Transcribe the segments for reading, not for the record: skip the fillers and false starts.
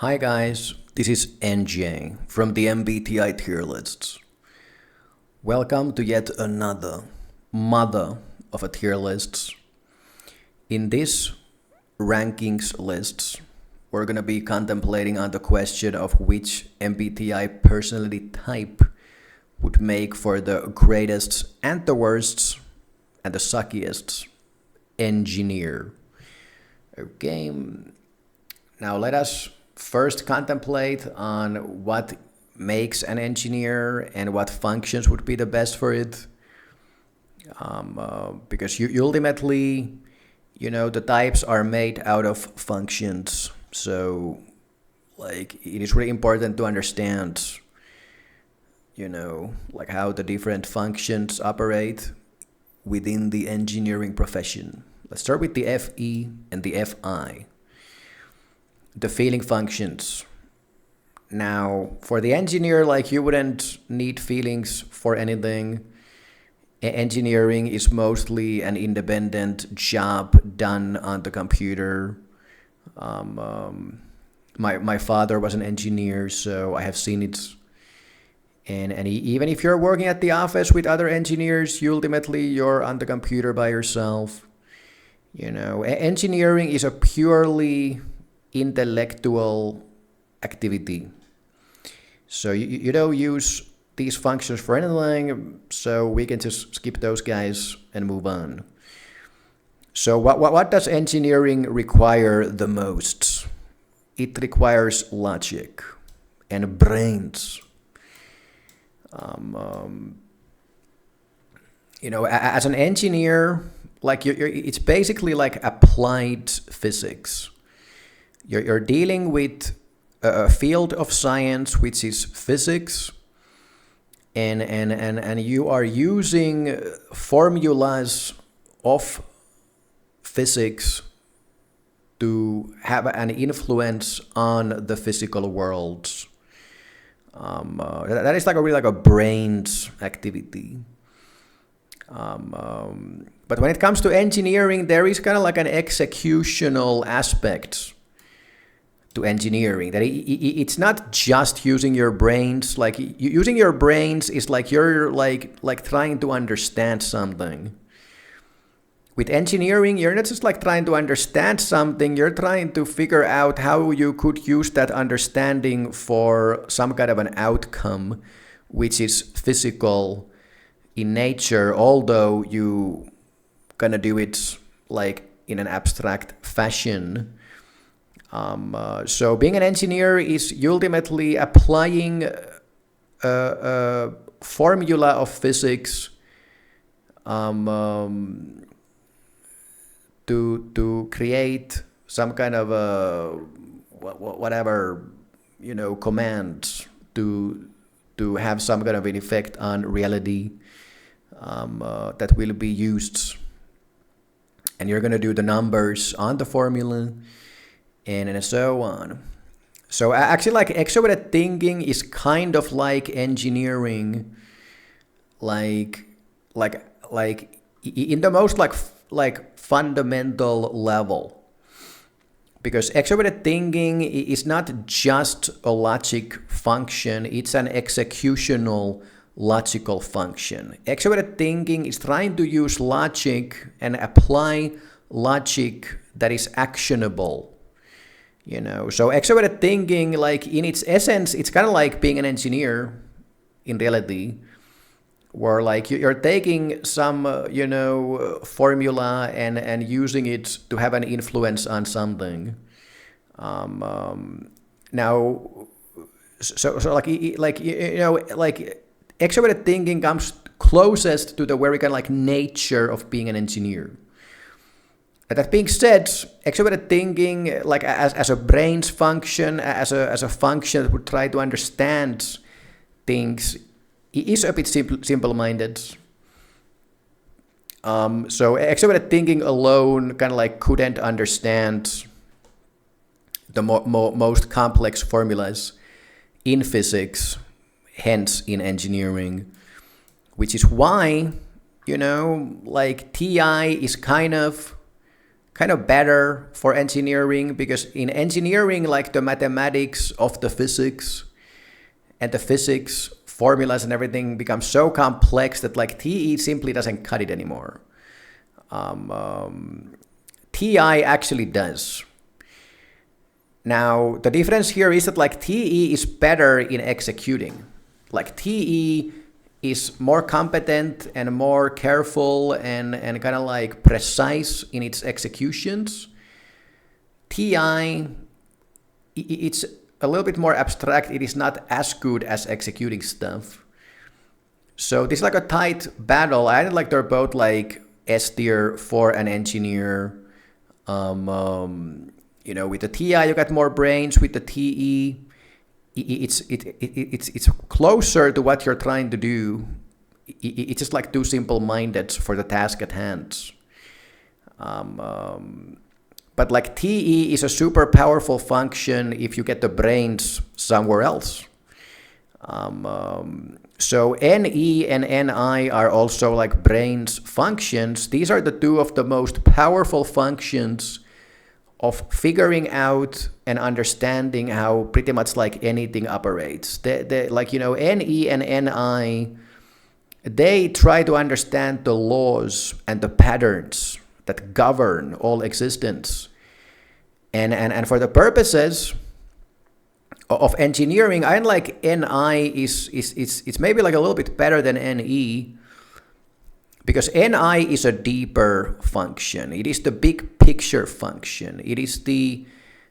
Hi guys, this is NJ from the MBTI tier lists. Welcome to yet another mother of a tier lists. In this rankings lists, we're gonna be contemplating on the question of which MBTI personality type would make for the greatest and the worst and the suckiest engineer. Okay, now let us first contemplate on what makes an engineer and what functions would be the best for it. Because you ultimately, the types are made out of functions. So, like, it is really important to understand, how the different functions operate within the engineering profession. Let's start with the FE and the FI. The feeling functions. Now, for the engineer, you wouldn't need feelings for anything. Engineering is mostly an independent job done on the computer. My father was an engineer, so I have seen it. And even if you're working at the office with other engineers, you're on the computer by yourself. Engineering is a purely intellectual activity. So you don't use these functions for anything, so we can just skip those guys and move on. So what does engineering require the most? It requires logic and brains. As an engineer, it's basically like applied physics. You're dealing with a field of science which is physics, and you are using formulas of physics to have an influence on the physical world. That is like a brains activity. But when it comes to engineering, there is kind of like an executional aspect to engineering, that it's not just using your brains. Like using your brains is like you're like trying to understand something. With engineering, you're not just like trying to understand something, you're trying to figure out how you could use that understanding for some kind of an outcome which is physical in nature, although you gonna do it like in an abstract fashion. So being an engineer is ultimately applying a formula of physics to create some kind of commands to have some kind of an effect on reality that will be used. And you're going to do the numbers on the formula and so on. So actually, like extroverted thinking is kind of like engineering, like in the most like fundamental level. Because extroverted thinking is not just a logic function, it's an executional logical function. Extroverted thinking is trying to use logic and apply logic that is actionable. So extroverted thinking, like in its essence, it's kind of like being an engineer in reality, where like you're taking some formula and using it to have an influence on something. Now, so like extroverted thinking comes closest to the very kind of like nature of being an engineer. That being said, extroverted thinking, like as a brain's function, as a function that would try to understand things, it is a bit simple-minded. So extroverted thinking alone kind of like couldn't understand the most complex formulas in physics, hence in engineering, which is why, like TI is kind of kind of better for engineering, because in engineering, like the mathematics of the physics and the physics formulas and everything becomes so complex that like TE simply doesn't cut it anymore. TI actually does. Now, the difference here is that like TE is better in executing. Like TE is more competent and more careful and kind of like precise in its executions. TI, it's a little bit more abstract. It is not as good as executing stuff. So this is like a tight battle. I like they're both like S tier for an engineer. You know, with the TI you got more brains. With the TE, it's closer to what you're trying to do. It's just like too simple-minded for the task at hand. But like TE is a super powerful function if you get the brains somewhere else. So NE and NI are also like brains functions. These are the two of the most powerful functions of figuring out and understanding how pretty much like anything operates. Like, you know, NE and NI, they try to understand the laws and the patterns that govern all existence. And for the purposes of engineering, I like NI it's maybe like a little bit better than NE, because NI is a deeper function. It is the big picture function. It is the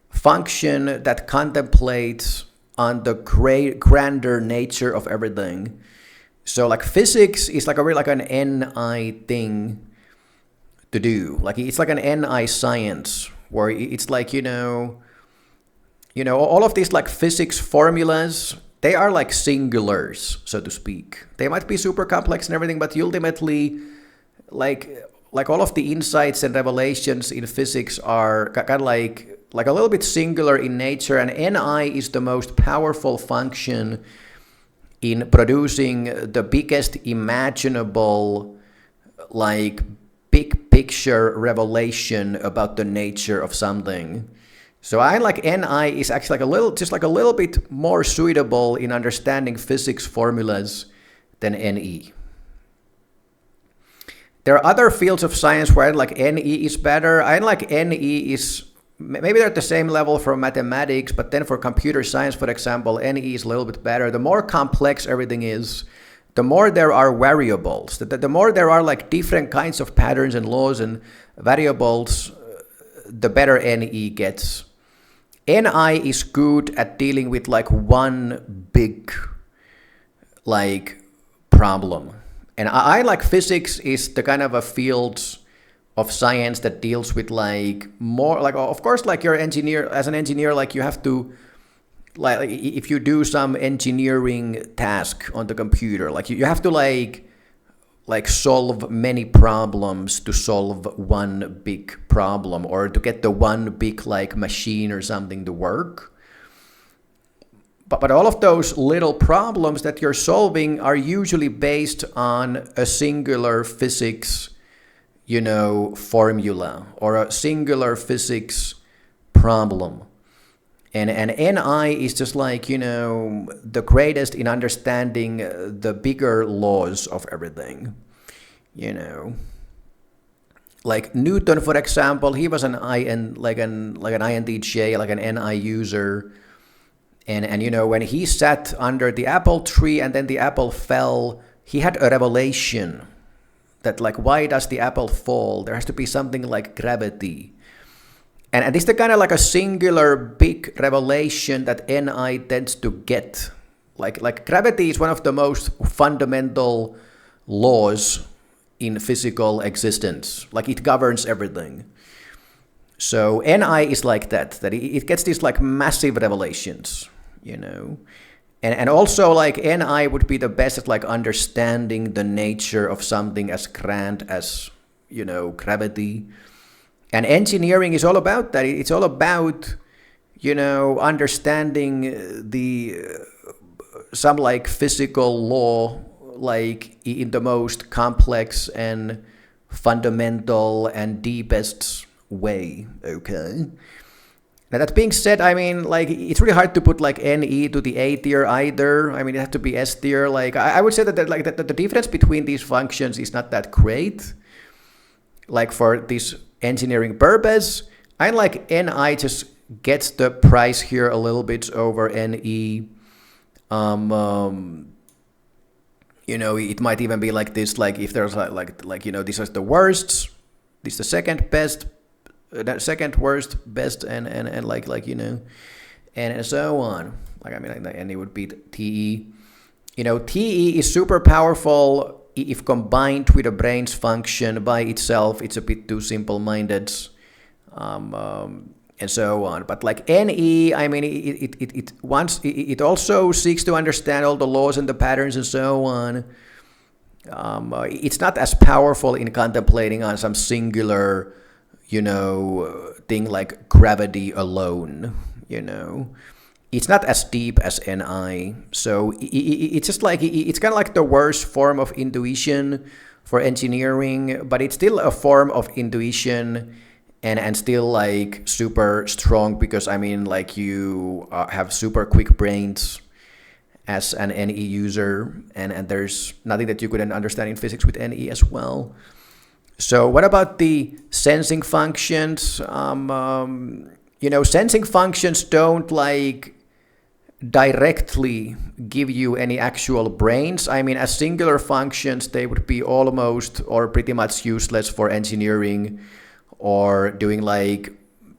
function that contemplates on the grander nature of everything. So like physics is like a really like an NI thing to do. Like it's like an NI science where it's like, you know, all of these like physics formulas, they are like singulars, so to speak. They might be super complex and everything, but ultimately, like all of the insights and revelations in physics are kind of like a little bit singular in nature, and NI is the most powerful function in producing the biggest imaginable, like big picture revelation about the nature of something. So I like NI is actually like a little bit more suitable in understanding physics formulas than NE. There are other fields of science where I like NE is better. I like NE is, maybe they're at the same level for mathematics, but then for computer science, for example, NE is a little bit better. The more complex everything is, the more there are variables. The more there are like different kinds of patterns and laws and variables, the better NE gets. NI is good at dealing with like one big like problem. And I like physics is the kind of a field of science that deals with like more like, of course, like you're as an engineer, like you have to, like if you do some engineering task on the computer, like you have to like solve many problems to solve one big problem, or to get the one big like machine or something to work. But all of those little problems that you're solving are usually based on a singular physics, you know, formula or a singular physics problem. And NI is just like, you know, the greatest in understanding the bigger laws of everything, you know. Like Newton, for example, he was an INTJ, like an NI user. And you know, when he sat under the apple tree and then the apple fell, he had a revelation that like, why does the apple fall? There has to be something like gravity. And this is the kind of like a singular big revelation that NI tends to get. Like gravity is one of the most fundamental laws in physical existence. Like it governs everything. So NI is like that it gets these like massive revelations, you know. And also like NI would be the best at like understanding the nature of something as grand as, you know, gravity. And engineering is all about that. It's all about, you know, understanding some like physical law, like in the most complex and fundamental and deepest way, okay? Now that being said, I mean, like, it's really hard to put like NE to the A tier either. I mean, it has to be S tier. Like, I would say that the difference between these functions is not that great. Like for this engineering purpose, I like NI just gets the price here a little bit over NE. You know, it might even be like this, like if there's like you know, this is the worst, this is the second best, that second worst, best, and like you know, and so on. Like I mean, and it would be TE. You know, TE is super powerful if combined with a brain's function. By itself, it's a bit too simple-minded, and so on. But like NE, I mean, it also seeks to understand all the laws and the patterns and so on. It's not as powerful in contemplating on some singular, you know, thing like gravity alone, you know. It's not as deep as NI. So it's just like, it's kind of like the worst form of intuition for engineering, but it's still a form of intuition and still like super strong because, I mean, like you have super quick brains as an NE user, and there's nothing that you couldn't understand in physics with NE as well. So what about the sensing functions? You know, sensing functions don't like directly give you any actual brains. I mean, as singular functions, they would be almost or pretty much useless for engineering or doing like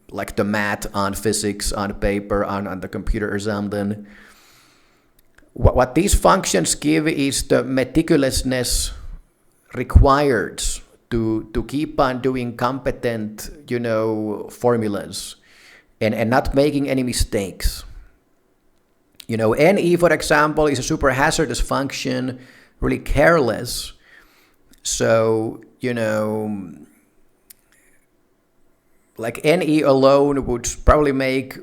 the math on physics on paper on the computer or something. What these functions give is the meticulousness required to keep on doing competent, you know, formulas and not making any mistakes. You know, NE, for example, is a super hazardous function, really careless. So, you know, like NE alone would probably make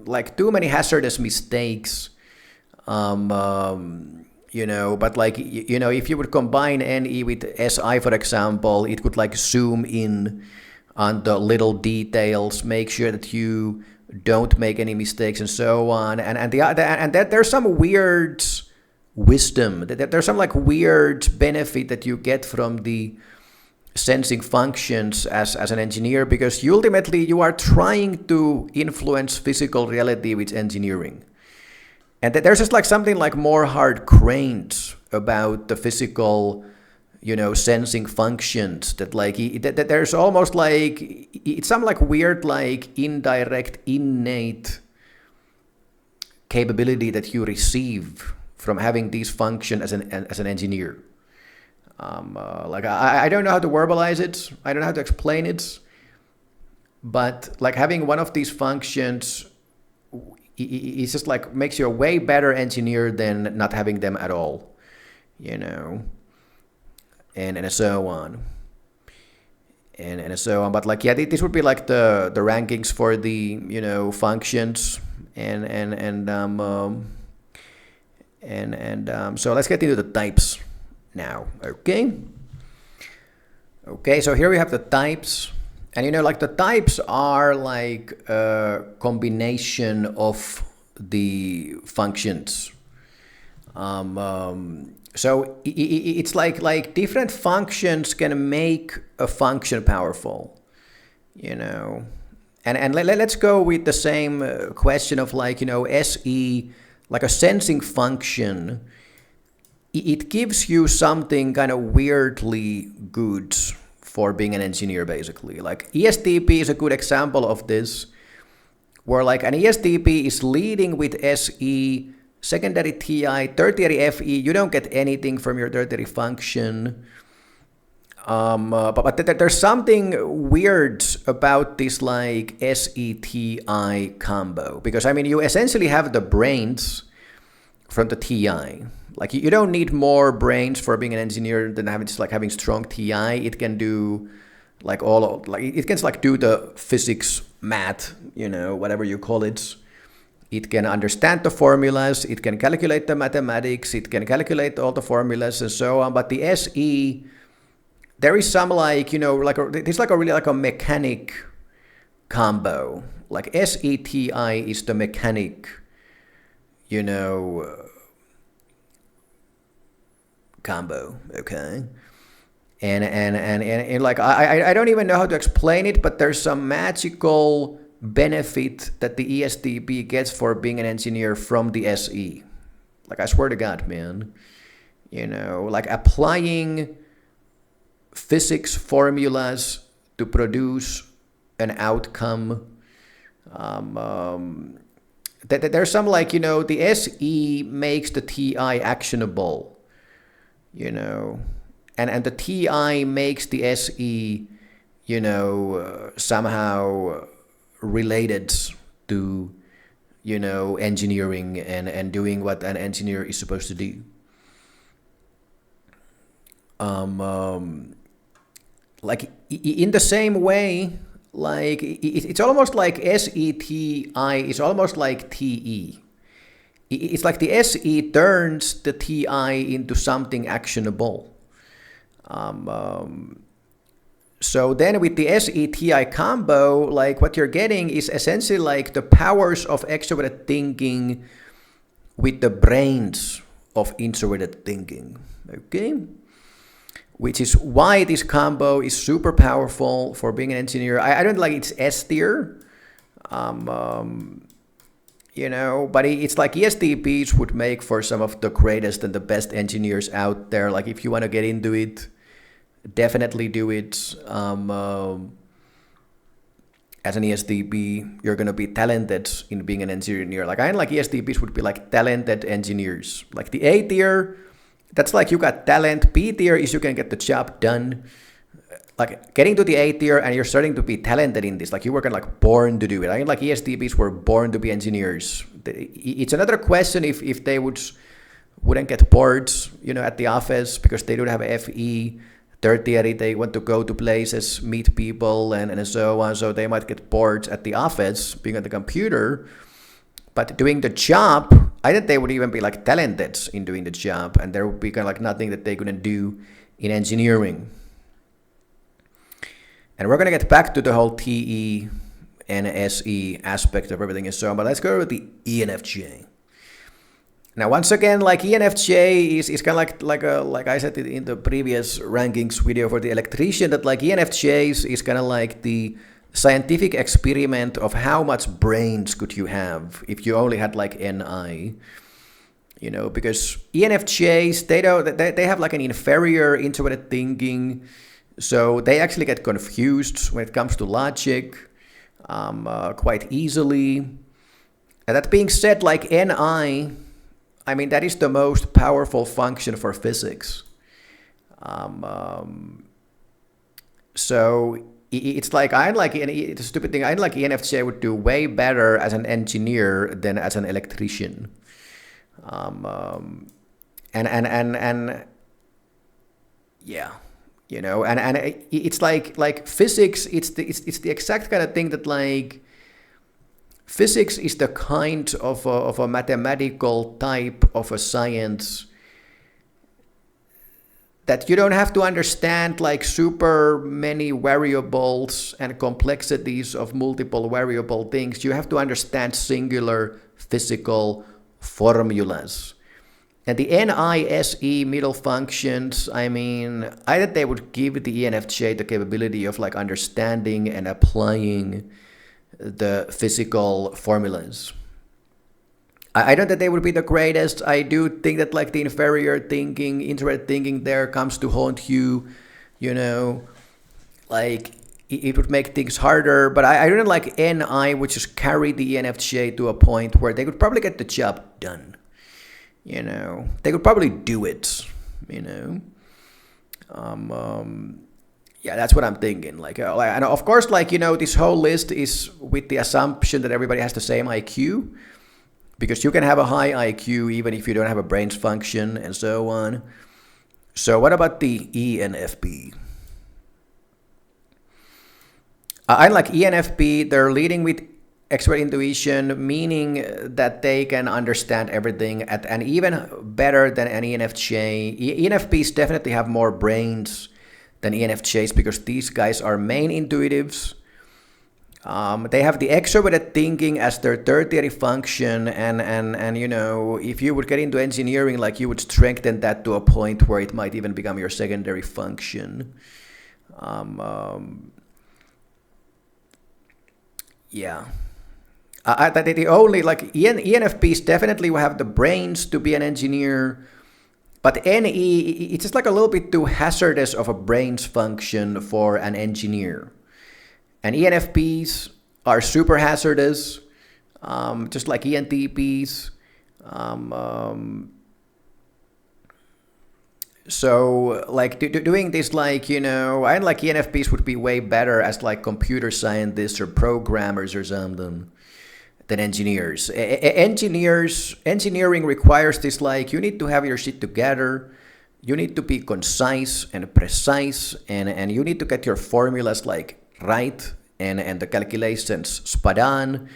like too many hazardous mistakes. You know, but like, you know, if you would combine NE with SI, for example, it could like zoom in on the little details, make sure that you don't make any mistakes and so on. And that there's some weird wisdom, there's some like weird benefit that you get from the sensing functions as an engineer, because ultimately you are trying to influence physical reality with engineering. And there's just like something like more hard-grained about the physical, you know, sensing functions that like that there's almost like it's some like weird like indirect innate capability that you receive from having these functions as an engineer. Like I don't know how to verbalize it. I don't know how to explain it. But like having one of these functions, it's just like makes you a way better engineer than not having them at all, you know, and so on, and so on. But like, yeah, this would be like the rankings for the, you know, functions and so let's get into the types now. Okay, so here we have the types. And, you know, like the types are like a combination of the functions. So it's like different functions can make a function powerful, you know. And let's go with the same question of like, you know, SE, like a sensing function. It gives you something kind of weirdly good for being an engineer, basically. Like ESTP is a good example of this, where like an ESTP is leading with SE, secondary TI, tertiary FE. You don't get anything from your tertiary function. But there's something weird about this like SE-TI combo, because I mean, you essentially have the brains from the TI. Like you don't need more brains for being an engineer than having strong TI. It can do like it can like do the physics, math, you know, whatever you call it. It can understand the formulas. It can calculate the mathematics. It can calculate all the formulas and so on. But the SE, there is some like, you know, like there's like a really like a mechanic combo. Like SETI is the mechanic, you know, combo, okay? And like I don't even know how to explain it, but there's some magical benefit that the ESTP gets for being an engineer from the SE. Like I swear to God, man, you know, like applying physics formulas to produce an outcome. There's some like, you know, the SE makes the TI actionable, you know, and the TI makes the SE, you know, somehow related to, you know, engineering and doing what an engineer is supposed to do. Like in the same way, like it's almost like SETI is almost like TE. It's like the SE turns the TI into something actionable. So then with the SETI combo, like what you're getting is essentially like the powers of extroverted thinking with the brains of introverted thinking. Okay? Which is why this combo is super powerful for being an engineer. I don't like it's S tier, you know, but it's like ESTPs would make for some of the greatest and the best engineers out there. Like if you want to get into it, definitely do it. As an ESTP, you're going to be talented in being an engineer. Like I like ESTPs would be like talented engineers. Like the A tier, that's like you got talent. B tier is you can get the job done. Like getting to the A tier and you're starting to be talented in this. Like you were kind of like born to do it. I mean, like ESTPs were born to be engineers. It's another question if they wouldn't get bored, you know, at the office because they don't have a FE. Tertiary, they want to go to places, meet people, and so on. So they might get bored at the office, being at the computer. But doing the job, I think they would even be like talented in doing the job, and there would be kind of like nothing that they couldn't do in engineering. And we're gonna get back to the whole TE and SE aspect of everything and so on. But let's go to the ENFJ. Now, once again, like ENFJ is kind of like I said in the previous rankings video for the electrician, that like ENFJ is kind of like the scientific experiment of how much brains could you have if you only had like NI, you know, because ENFJs, they have like an inferior introverted thinking, so they actually get confused when it comes to logic quite easily. And that being said, like NI, I mean, that is the most powerful function for physics. So it's like it's a stupid thing. I like ENFJ would do way better as an engineer than as an electrician. And yeah, you know, and it's like physics. It's the exact kind of thing that like physics is the kind of a mathematical type of a science that you don't have to understand like super many variables and complexities of multiple variable things. You have to understand singular physical formulas. And the NISE middle functions, I mean, I think they would give the ENFJ the capability of like understanding and applying the physical formulas. I don't think they would be the greatest. I do think that like the inferior thinking, introverted thinking there comes to haunt you, you know, like it would make things harder. But I don't like NI, which is carry the ENFJ to a point where they could probably get the job done. You know, they could probably do it, you know. Yeah, that's what I'm thinking. Like, and of course, like, you know, this whole list is with the assumption that everybody has the same IQ, because you can have a high IQ even if you don't have a brain's function and so on. So what about the ENFP? I like ENFP. They're leading with expert intuition, meaning that they can understand everything and even better than an ENFJ. ENFPs definitely have more brains than ENFJs because these guys are main intuitives. They have the extroverted thinking as their tertiary function, and you know, if you would get into engineering, like you would strengthen that to a point where it might even become your secondary function. Yeah. The only like ENFPs definitely will have the brains to be an engineer, but NE it's just like a little bit too hazardous of a brains function for an engineer. And ENFPs are super hazardous, just like ENTPs. So like doing this, like, you know, I like ENFPs would be way better as like computer scientists or programmers or something than engineers. Engineering requires this, like, you need to have your shit together. You need to be concise and precise, and you need to get your formulas like right and the calculations spot on,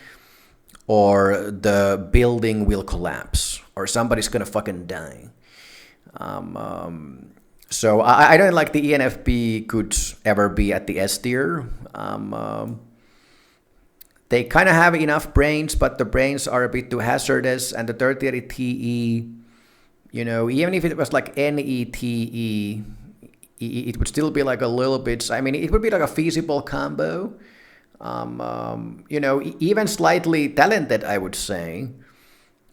or the building will collapse or somebody's gonna fucking die. So I don't like the ENFP could ever be at the S tier. They kind of have enough brains, but the brains are a bit too hazardous. And the tertiary TE, you know, even if it was like NETE, it would still be like a little bit, I mean, it would be like a feasible combo. You know, even slightly talented, I would say.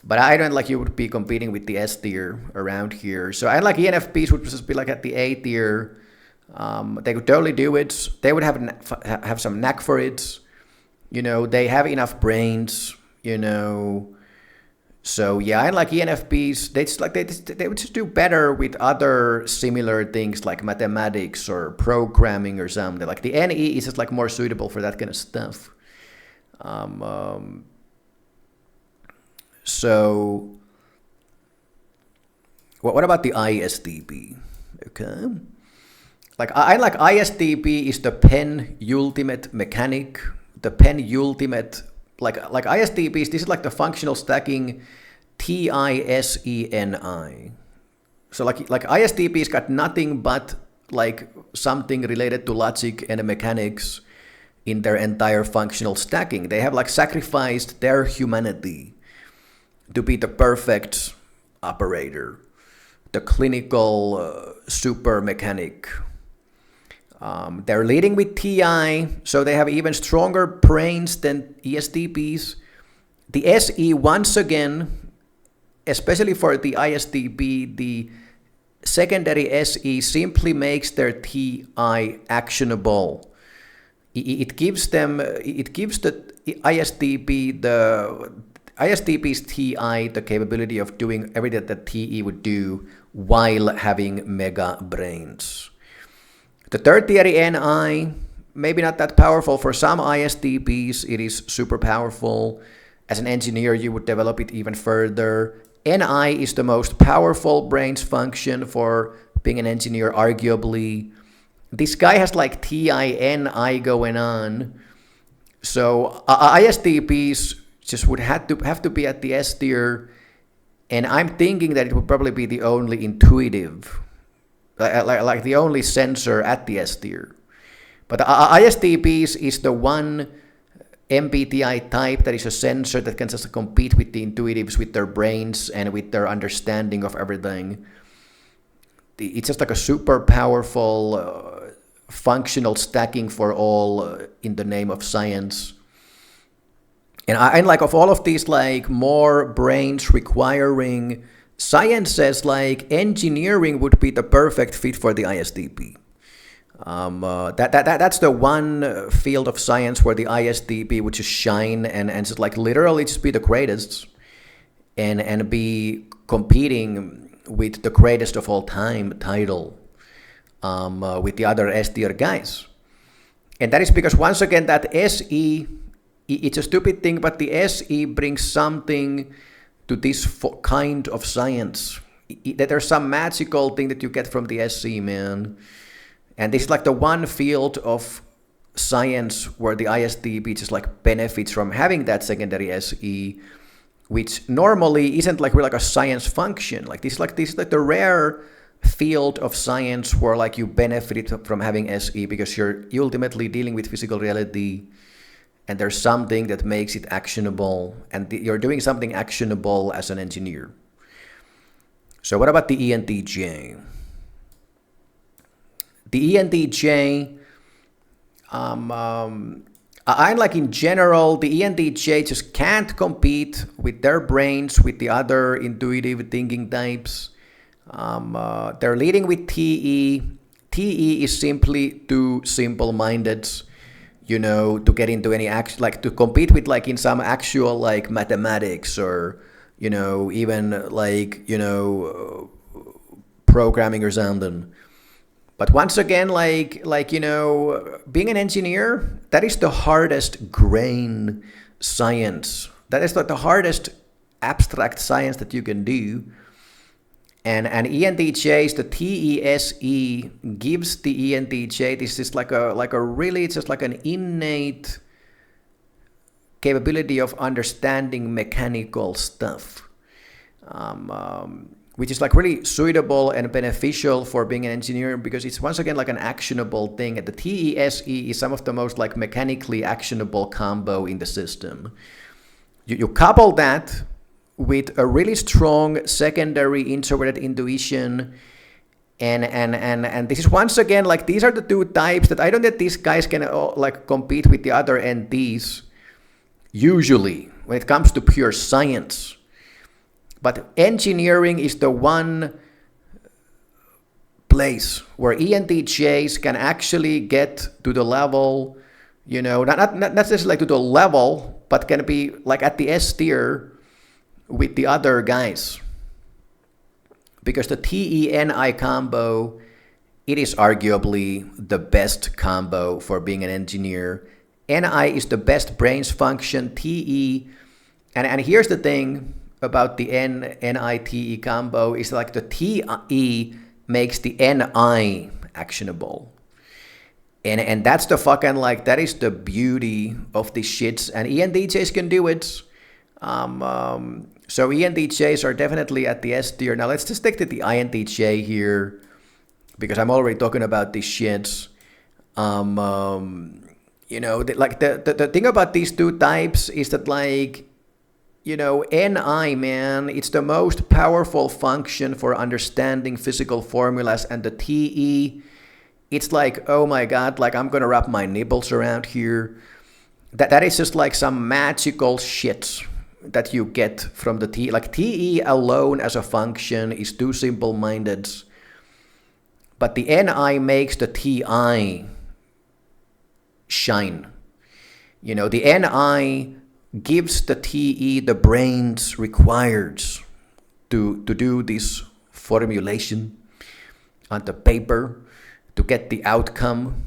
But I don't like you would be competing with the S tier around here. So I like ENFPs would just be like at the A tier. They could totally do it. They would have some knack for it. You know, they have enough brains, you know. So yeah, I like ENFPs. They would just do better with other similar things like mathematics or programming or something. Like the NE is just like more suitable for that kind of stuff. So what about the ISTP? Okay. Like I like ISTP is the pen ultimate mechanic, the pen ultimate, like ISTPs, this is like the functional stacking TISENI. So like ISTPs got nothing but like something related to logic and mechanics in their entire functional stacking. They have like sacrificed their humanity to be the perfect operator, the clinical super mechanic. They're leading with TI, so they have even stronger brains than ESTPs. The SE, once again, especially for the ISTP, the secondary SE simply makes their TI actionable. It gives the ISTP's TI the capability of doing everything that TE would do while having mega brains. The tertiary NI, maybe not that powerful. For some ISTPs, it is super powerful. As an engineer, you would develop it even further. NI is the most powerful brains function for being an engineer, arguably. This guy has like TI-NI going on. So ISTPs just would have to be at the S tier, and I'm thinking that it would probably be the only intuitive, like the only sensor at the S tier. But ISTPs is the one MBTI type that is a sensor that can just compete with the intuitives with their brains and with their understanding of everything. It's just like a super powerful functional stacking for all in the name of science. And I like, of all of these like more brains requiring sciences, like engineering would be the perfect fit for the ISTP. That's the one field of science where the ISTP would just shine and just like literally just be the greatest and be competing with the greatest of all time title with the other S tier guys. And that is because, once again, that SE, it's a stupid thing, but the SE brings something to this kind of science. That there's some magical thing that you get from the SE, man. And this is like the one field of science where the ISTP just like benefits from having that secondary SE, which normally isn't like really like a science function. Like this is like the rare field of science where like you benefit from having SE because you're ultimately dealing with physical reality. and there's something that makes it actionable, and you're doing something actionable as an engineer. So what about the ENTJ? The ENTJ, I like in general, the ENTJ just can't compete with their brains with the other intuitive thinking types. They're leading with TE. TE is simply too simple-minded, to get into any act, like to compete with like in some actual like mathematics or, even like, programming or something. But once again, being an engineer, that is the hardest grain science. That is like the hardest abstract science that you can do. And ENTJs, the TESE gives the ENTJ this is like a really just like an innate capability of understanding mechanical stuff. Which is like really suitable and beneficial for being an engineer because it's once again like an actionable thing. And the TESE is some of the most like mechanically actionable combo in the system. You couple that with a really strong secondary introverted intuition, and this is once again like these are the two types that I don't think these guys can like compete with the other NTs usually when it comes to pure science. But engineering is the one place where ENTJs can actually get to the level, not necessarily to the level, but can be like at the S tier with the other guys. Because the TE-NI combo, it is arguably the best combo for being an engineer. NI is the best brains function, TE, and here's the thing about the NITE combo is like the TE makes the NI actionable. And that's the fucking like, that is the beauty of these shits. And ENTJs can do it. So ENTJs are definitely at the S tier. Now let's just stick to the INTJ here because I'm already talking about these shits. The thing about these two types is that like, NI, man, it's the most powerful function for understanding physical formulas, and the TE, it's like, oh my God, like I'm gonna wrap my nipples around here. That is just like some magical shit that you get from the TE. Like TE alone as a function is too simple-minded, but the NI makes the TI shine. The NI gives the TE the brains required to do this formulation on the paper to get the outcome,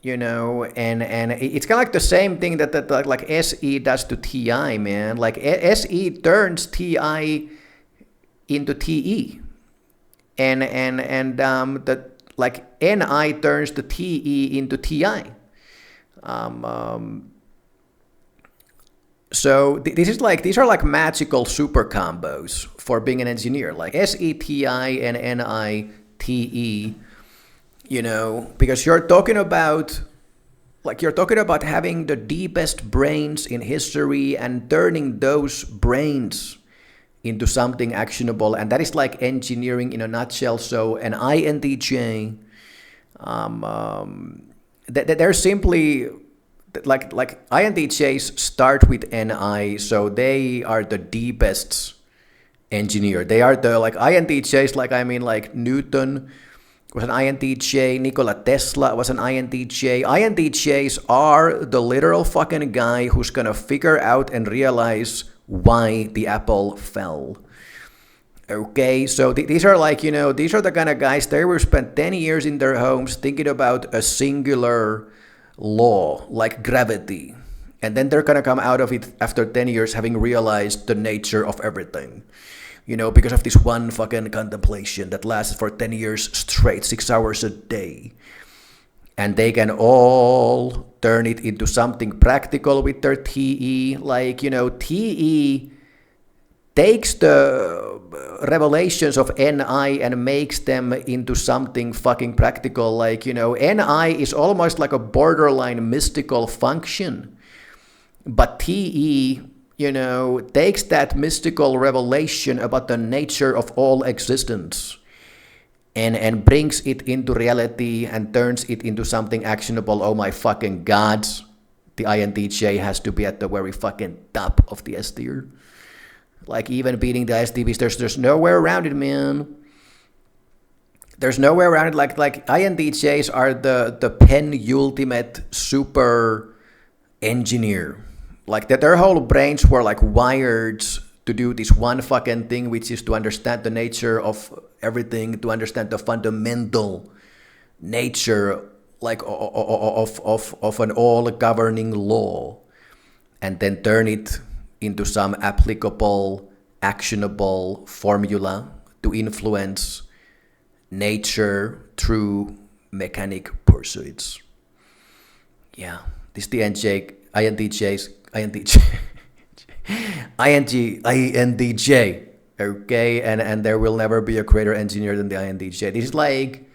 and it's kind of like the same thing that like SE does to TI, man. Like SE turns TI into TE, and the like NI turns the TE into TI. So these are like magical super combos for being an engineer, like SETI and NITE, because you're talking about having the deepest brains in history and turning those brains into something actionable, and that is like engineering in a nutshell. So an INTJ, they're simply like INTJs start with NI, so they are the deepest engineer. They are the like INTJs, like Newton was an INTJ, Nikola Tesla was an INTJ. INTJs are the literal fucking guy who's gonna figure out and realize why the apple fell. Okay, so these are like, these are the kind of guys, they will spend 10 years in their homes thinking about a singular law like gravity, and then they're gonna come out of it after 10 years having realized the nature of everything, because of this one fucking contemplation that lasts for 10 years straight, 6 hours a day. And they can all turn it into something practical with their TE. Like, TE takes the revelations of NI and makes them into something fucking practical. Like, NI is almost like a borderline mystical function. But TE, takes that mystical revelation about the nature of all existence and brings it into reality and turns it into something actionable. Oh my fucking God. The INTJ has to be at the very fucking top of the S tier. Like even beating the ISTPs, there's nowhere around it, man. There's nowhere around it. Like INTJs are the penultimate super engineer. Like that their whole brains were like wired to do this one fucking thing, which is to understand the nature of everything, to understand the fundamental nature like of an all governing law, and then turn it into some applicable, actionable formula to influence nature through mechanic pursuits. Yeah, this is the INTJs, INTJ, okay, and there will never be a greater engineer than the INTJ. This is like,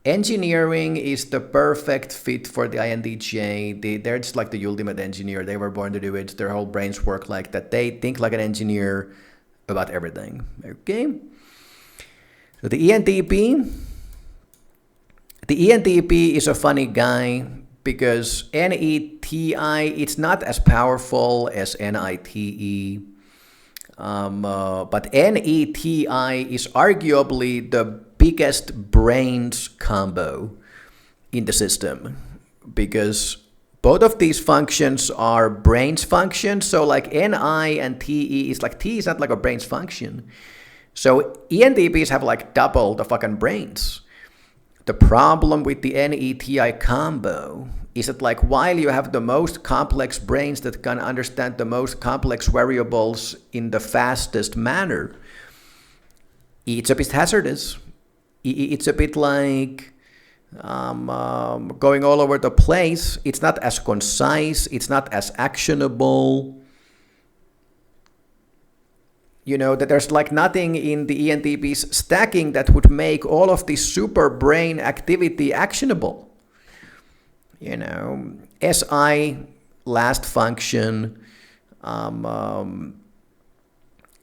engineering is the perfect fit for the INTJ. They're just like the ultimate engineer. They were born to do it. Their whole brains work like that. They think like an engineer about everything, okay? So the ENTP is a funny guy because NETI, it's not as powerful as NITE. But NETI is arguably the biggest brains combo in the system because both of these functions are brains functions. So like NI and TE is like, T is not like a brains function. So ENTPs have like double the fucking brains. The problem with the NETI combo is that like while you have the most complex brains that can understand the most complex variables in the fastest manner, it's a bit hazardous. It's a bit like going all over the place. It's not as concise. It's not as actionable. That there's like nothing in the ENTP's stacking that would make all of this super brain activity actionable. SI, last function.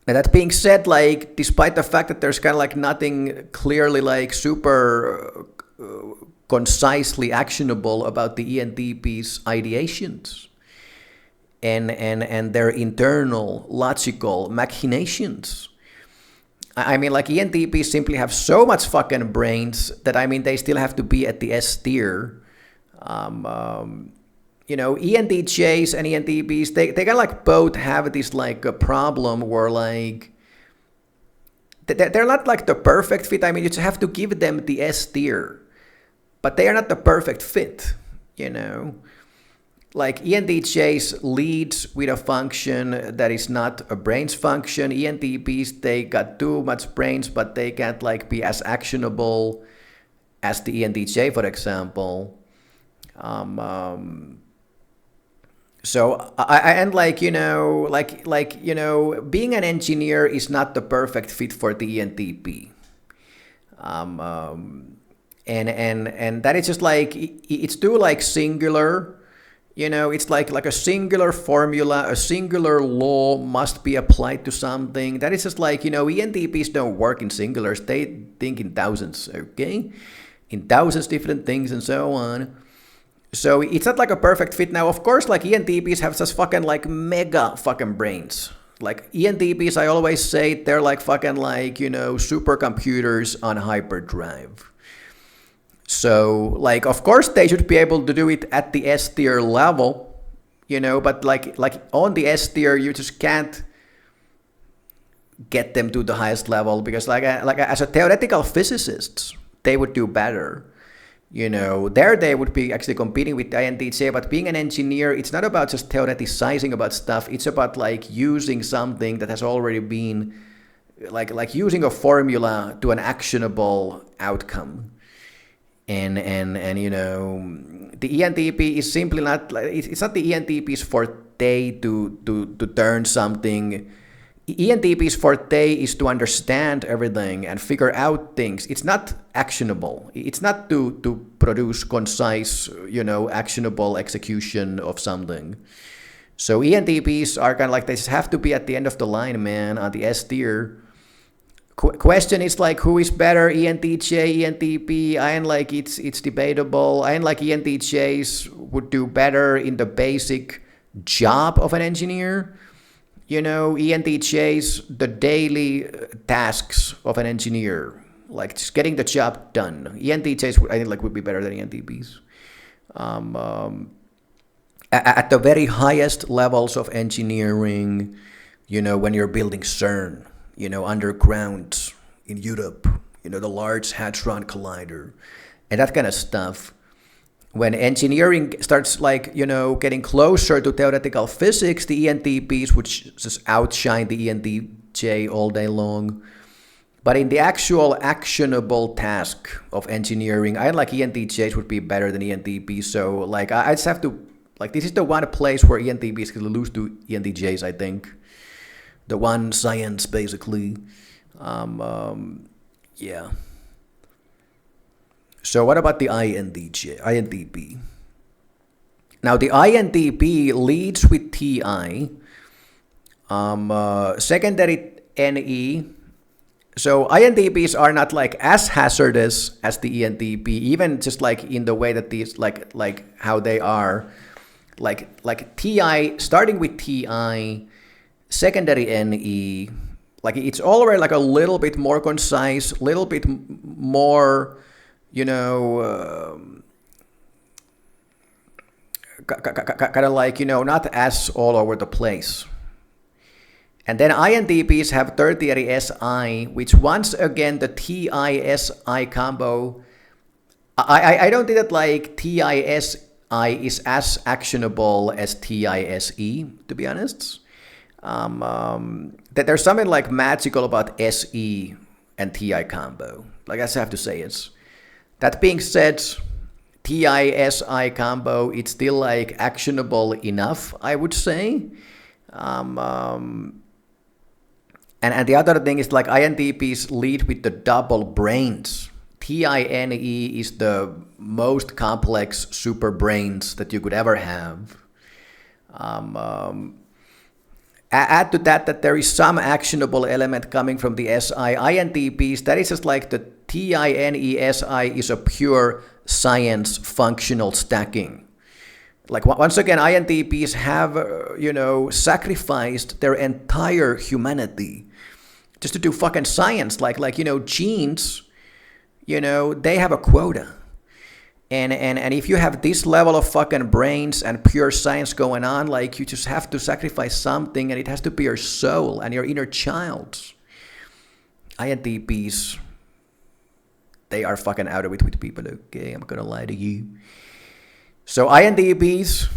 And that being said, like despite the fact that there's kind of like nothing clearly like super concisely actionable about the ENTP's ideations and their internal logical machinations. I mean, like ENTPs simply have so much fucking brains that they still have to be at the S tier. ENTJs and ENTPs, they kind of like both have this like a problem where like they're not like the perfect fit. You just have to give them the S tier, but they are not the perfect fit. Like ENTJs leads with a function that is not a brains function. ENTPs, they got too much brains, but they can't like be as actionable as the ENTJ, for example. So being an engineer is not the perfect fit for the ENTP. And that is just like it's too like singular. It's like a singular formula, a singular law must be applied to something. That is just like, ENTPs don't work in singulars. They think in thousands, okay? In thousands different things and so on. So it's not like a perfect fit. Now, of course, like ENTPs have such fucking like mega fucking brains. Like ENTPs, I always say they're like fucking like, supercomputers on hyperdrive. So, like, of course, they should be able to do it at the S tier level, but like on the S tier, you just can't get them to the highest level because, like as a theoretical physicist, they would do better. There they would be actually competing with the INTJ, but being an engineer, it's not about just theoreticizing about stuff. It's about like using something that has already been, like using a formula to an actionable outcome. And the ENTP is simply not, it's not the ENTP's forte to turn something. ENTP's forte is to understand everything and figure out things. It's not actionable. It's not to produce concise, actionable execution of something. So ENTPs are kind of like, they just have to be at the end of the line, man, on the S tier. Question is like, who is better, ENTJ, ENTP? I am like, it's debatable. I am like, ENTJs would do better in the basic job of an engineer. You know, ENTJs, the daily tasks of an engineer, like just getting the job done. ENTJs, I think, like, would be better than ENTPs. At the very highest levels of engineering, you know, when you're building CERN, you know, underground in Europe, you know, the Large Hadron Collider, and that kind of stuff. When engineering starts, like, you know, getting closer to theoretical physics, the ENTPs would just outshine the ENTJ all day long. But in the actual actionable task of engineering, I like ENTJs would be better than ENTPs. So, like, I just have to, like, this is the one place where ENTPs can lose to ENTJs, I think. The one science, basically. Yeah. So what about the INTP? Now, the INTP leads with TI. Secondary NE. So INTPs are not like as hazardous as the ENTP, even just like in the way that these, like how they are. Like TI, starting with TI, secondary NE, like it's already like a little bit more concise, little bit more, you know, kind of like, you know, not as all over the place. And then INTPs have tertiary SI, which once again, the TI-SI combo, I don't think that like TI-SI is as actionable as TI-SE, to be honest. That there's something like magical about SE and TI combo. Like, I just have to say it. That being said, TI-SI combo, it's still like actionable enough, I would say. And the other thing is like INTPs lead with the double brains. TINE is the most complex super brains that you could ever have. Add to that there is some actionable element coming from the SI. INTPs, that is just like the TINESI is a pure science functional stacking. Like, once again, INTPs have, you know, sacrificed their entire humanity just to do fucking science. Like, you know, genes, you know, they have a quota. And if you have this level of fucking brains and pure science going on, like, you just have to sacrifice something, and it has to be your soul and your inner child. INTPs, they are fucking out of it with people, okay? I'm gonna lie to you. So INTPs,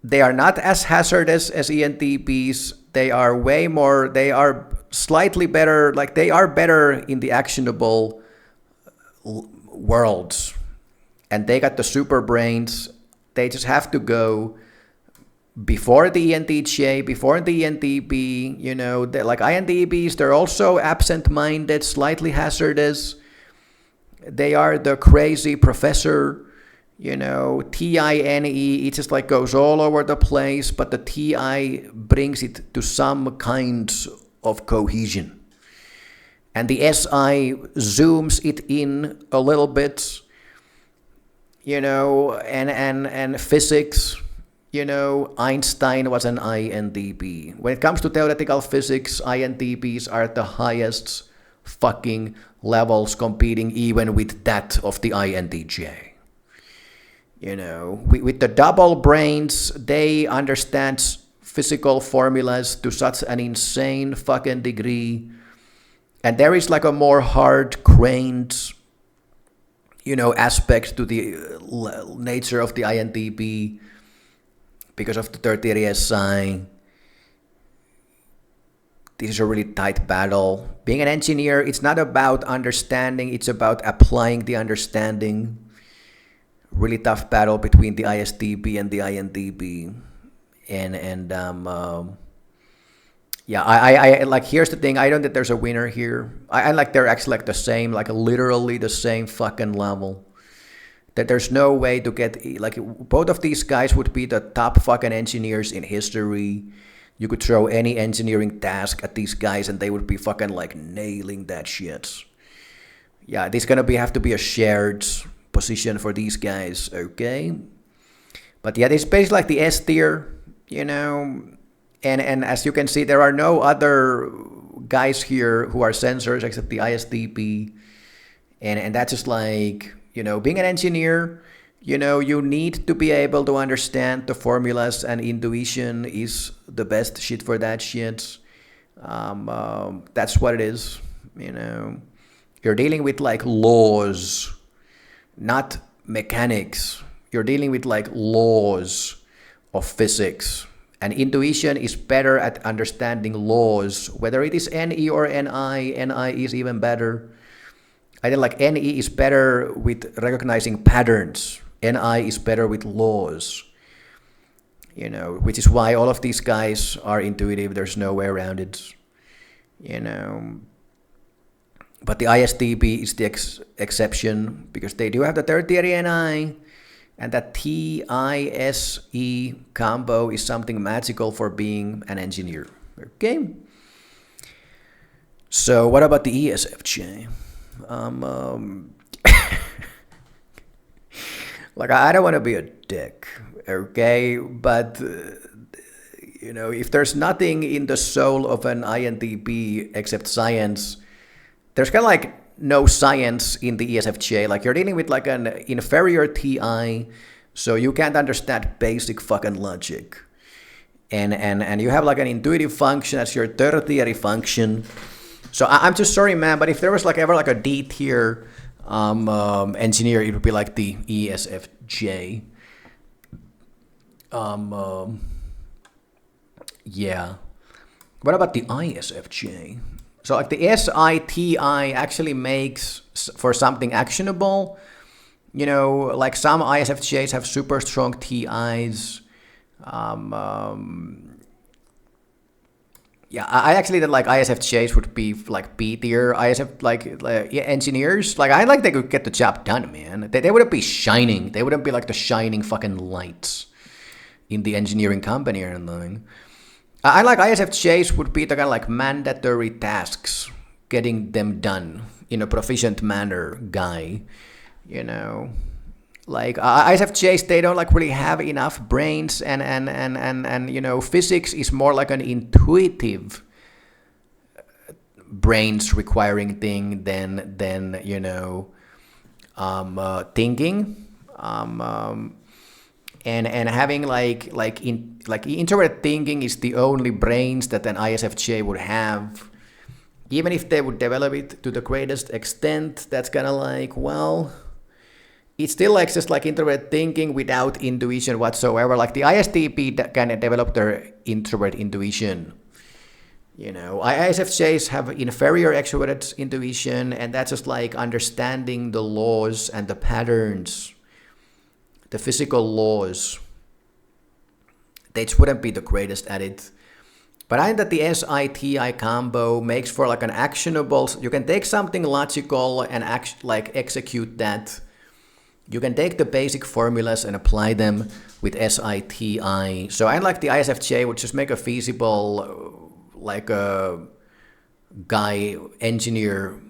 they are not as hazardous as ENTPs. They are way more, they are slightly better, like they are better in the actionable worlds. And they got the super brains. They just have to go before the ENTJ, before the ENTP, you know, like INTPs, they're also absent-minded, slightly hazardous. They are the crazy professor, you know, TINE, it just like goes all over the place, but the TI brings it to some kind of cohesion. And the SI zooms it in a little bit, you know, and physics, you know, Einstein was an INTP. When it comes to theoretical physics, INTPs are at the highest fucking levels, competing even with that of the INTJ. You know, with the double brains, they understand physical formulas to such an insane fucking degree. And there is like a more hard-grained, you know, aspect to the nature of the INTP because of the tertiary SI. This is a really tight battle. Being an engineer, it's not about understanding, it's about applying the understanding. Really tough battle between the ISTP and the INTP. Yeah, I like, here's the thing, I don't think there's a winner here. I like, they're actually like the same, like literally the same fucking level. That there's no way to get, like, both of these guys would be the top fucking engineers in history. You could throw any engineering task at these guys and they would be fucking like nailing that shit. Yeah, this gonna have to be a shared position for these guys, okay? But yeah, this is basically like the S tier, you know. And as you can see, there are no other guys here who are sensors except the ISTP. And that's just like, you know, being an engineer, you know, you need to be able to understand the formulas, and intuition is the best shit for that shit. That's what it is, you know. You're dealing with like laws, not mechanics. You're dealing with like laws of physics. And intuition is better at understanding laws, whether it is NE or NI. NI is even better. I think like NE is better with recognizing patterns. NI is better with laws. You know, which is why all of these guys are intuitive. There's no way around it. You know. But the ISTP is the exception because they do have the tertiary NI. And that TISE combo is something magical for being an engineer. Okay. So what about the ESFJ? Like, I don't want to be a dick, okay? But, you know, if there's nothing in the soul of an INTP except science, there's kind of like no science in the ESFJ. Like, you're dealing with like an inferior TI, so you can't understand basic fucking logic. And you have like an intuitive function as your tertiary function. So I'm just sorry, man, but if there was like ever like a D tier engineer, it would be like the ESFJ. Yeah. What about the ISFJ? So like the SITI actually makes for something actionable. You know, like some ISFJs have super strong TIs. Yeah, I actually that like ISFJs would be like B tier. ISF like engineers. Like I like they could get the job done, man. They wouldn't be shining. They wouldn't be like the shining fucking lights in the engineering company or anything. I like ISFJs would be the kind of like mandatory tasks, getting them done in a proficient manner guy, you know. Like ISFJs, they don't like really have enough brains, and you know, physics is more like an intuitive brains requiring thing than you know, thinking. And having like introverted thinking is the only brains that an ISFJ would have. Even if they would develop it to the greatest extent, that's kind of like, well, it's still like just like introverted thinking without intuition whatsoever. Like the ISTP can develop their introvert intuition. You know, ISFJs have inferior extroverted intuition, and that's just like understanding the laws and the patterns, the physical laws. They just wouldn't be the greatest at it. But I think that the SITI combo makes for like an actionable, you can take something logical and execute that. You can take the basic formulas and apply them with SITI. So I like the ISFJ would just make a feasible, like a guy engineer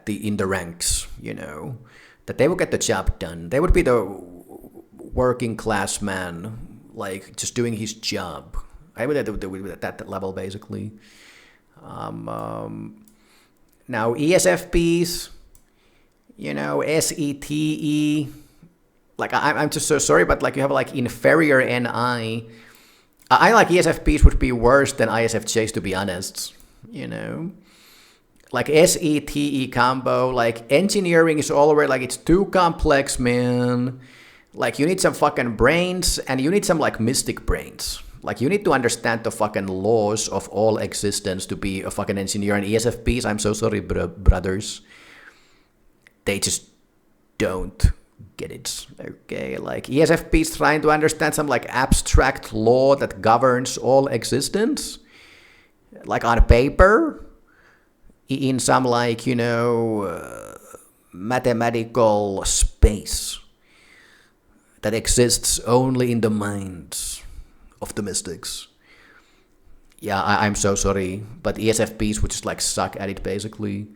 in the ranks, you know, that they would get the job done. They would be the working class man, like just doing his job. I would do at that level basically. Now ESFPs, you know, SETE, like I'm just so sorry, but like you have like inferior NI. I like ESFPs would be worse than ISFJs, to be honest, you know. Like SETE combo, like engineering is already like it's too complex, man. Like you need some fucking brains, and you need some like mystic brains. Like you need to understand the fucking laws of all existence to be a fucking engineer. And ESFPs, I'm so sorry, brothers, they just don't get it. Okay, like ESFPs trying to understand some like abstract law that governs all existence, like on paper, in some like, you know, mathematical space. that exists only in the minds of the mystics. Yeah, I'm so sorry, but ESFPs would just like suck at it basically.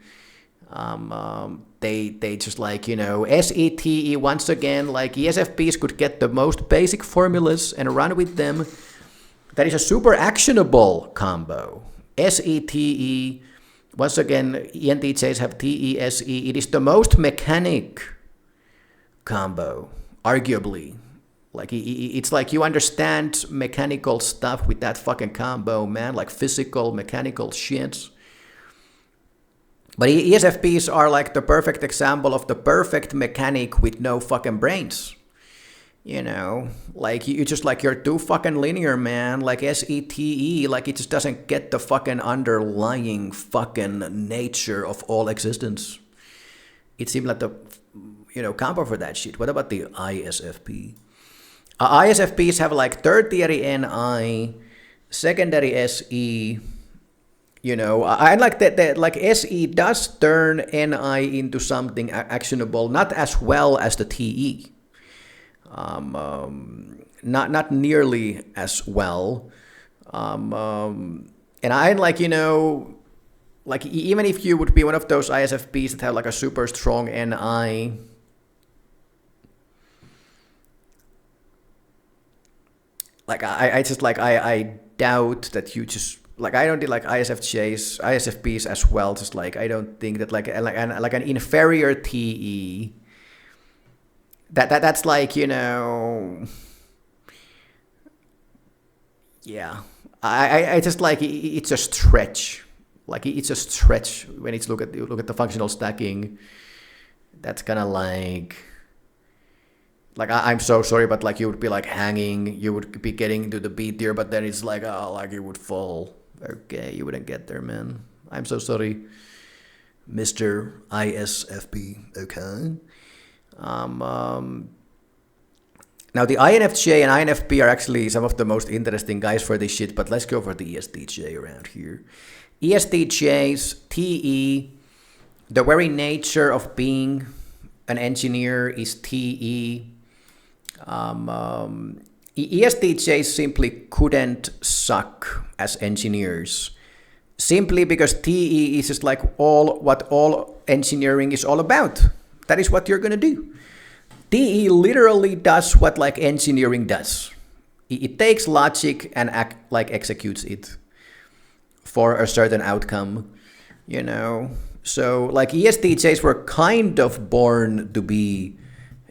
They just like, you know, SETE once again, like ESFPs could get the most basic formulas and run with them. That is a super actionable combo. SETE, once again, ENTJs have TESE. It is the most mechanic combo, arguably. Like, it's like you understand mechanical stuff with that fucking combo, man. Like physical, mechanical shit. But ESFPs are like the perfect example of the perfect mechanic with no fucking brains. You know, like you just like you're too fucking linear, man. Like SETE, like it just doesn't get the fucking underlying fucking nature of all existence. It seems like the, you know, combo for that shit. What about the ISFP? ISFPs have like tertiary NI, secondary SE. You know, I like that like SE does turn NI into something actionable, not as well as the TE. Not nearly as well. And I like, you know, like even if you would be one of those ISFPs that have like a super strong NI, like I just like I doubt that you just like I don't like ISFPs as well. Just like I don't think that like an inferior TE. That's like, you know, yeah. I just like it's a stretch. Like it's a stretch when it's look at the functional stacking. That's kind of like I'm so sorry, but like you would be like hanging, you would be getting to the B tier, but then it's like, oh, like you would fall. Okay, you wouldn't get there, man. I'm so sorry, Mr. ISFP. Okay. Now the INFJ and INFP are actually some of the most interesting guys for this shit, but let's go for the ESTJ around here. ESTJ's TE, the very nature of being an engineer is TE. ESTJs simply couldn't suck as engineers, simply because TE is just like what all engineering is all about. That is what you're gonna do. TE literally does what like engineering does. It takes logic and executes it for a certain outcome, you know. So like ESTJs were kind of born to be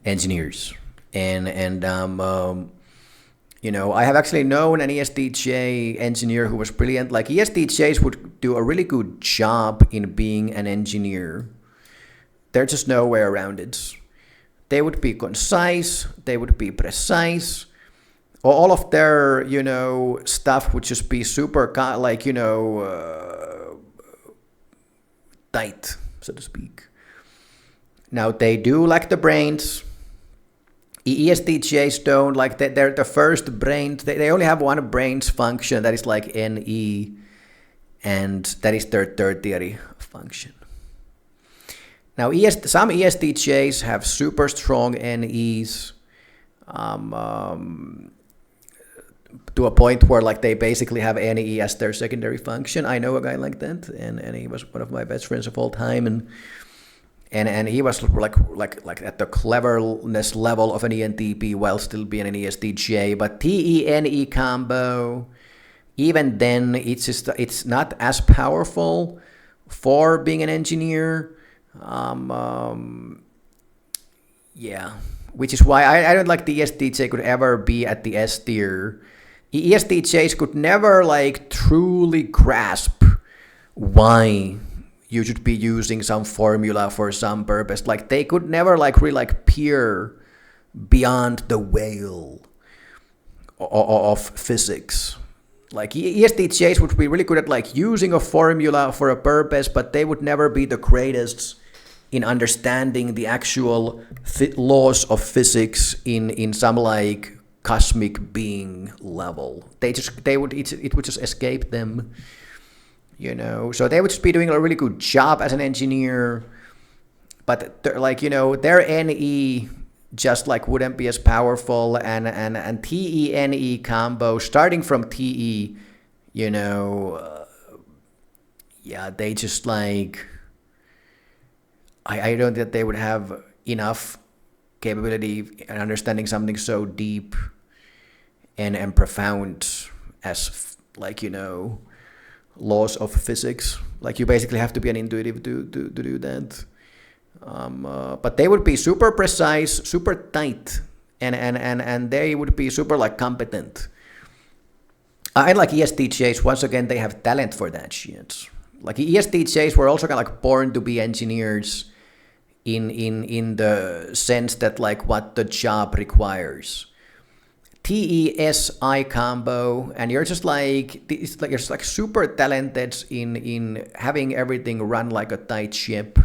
engineers, and you know, I have actually known an ESTJ engineer who was brilliant. Like ESTJs would do a really good job in being an engineer. There's just no way around it. They would be concise, they would be precise. All of their, you know, stuff would just be super, like, you know, tight, so to speak. Now, they do like the brains. ESTJs don't, like, they're the first brain. They only have one brain's function that is like NE, and that is their tertiary function. Now, some ESTJs have super strong NEs to a point where like they basically have NE as their secondary function. I know a guy like that, and he was one of my best friends of all time, and he was like at the cleverness level of an ENTP while still being an ESTJ. But TE-NE combo, even then, it's not as powerful for being an engineer. Yeah, which is why I don't like the ESTJ could ever be at the S tier. ESTJs could never like truly grasp why you should be using some formula for some purpose. Like they could never like really like peer beyond the veil of physics. Like ESTJs would be really good at like using a formula for a purpose, but they would never be the greatest in understanding the actual laws of physics in some like cosmic being level. It would just escape them, you know. So they would just be doing a really good job as an engineer, but like, you know, their NE just like wouldn't be as powerful, and TE-NE combo starting from TE, you know, yeah, they just like, I don't think that they would have enough capability and understanding something so deep and profound as like, you know, laws of physics. Like you basically have to be an intuitive to do that. But they would be super precise, super tight, and they would be super like competent. And like ESTJs, once again, they have talent for that shit. Like ESTJs were also kind of like born to be engineers in the sense that like what the job requires. TESI combo, and you're just like, it's like you're just like super talented in having everything run like a tight ship